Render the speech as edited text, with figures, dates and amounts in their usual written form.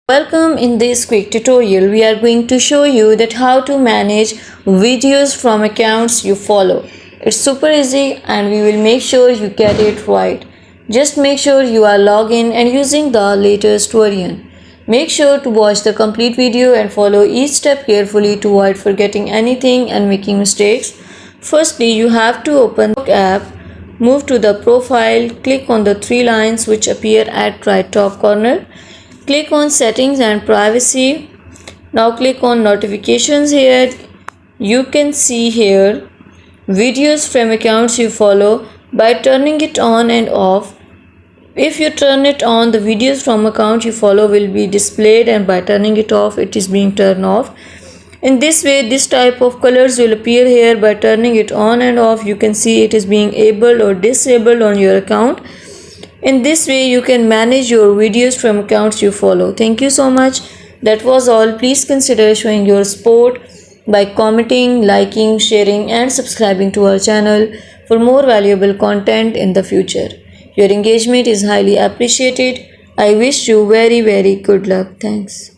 Welcome. In this quick tutorial we are going to show you that how to manage videos from accounts you follow. It's super easy and we will make sure you get it right. Just make sure you are logged in and using the latest version. Make sure to watch the complete video and follow each step carefully to avoid forgetting anything and making mistakes. Firstly, you have to open the app, move to the profile, click on the three lines which appear at right top corner. Click on settings and privacy. Now click on notifications here. You can see here videos from accounts you follow by turning it on and off. If you turn it on, the videos from account you follow will be displayed, and by turning it off, it is being turned off. In this way, this type of colors will appear here. By turning it on and off, you can see it is being enabled or disabled on your account. In this way, you can manage your videos from accounts you follow. Thank you so much. That was all. Please consider showing your support by commenting, liking, sharing, and subscribing to our channel for more valuable content in the future. Your engagement is highly appreciated. I wish you very good luck. Thanks.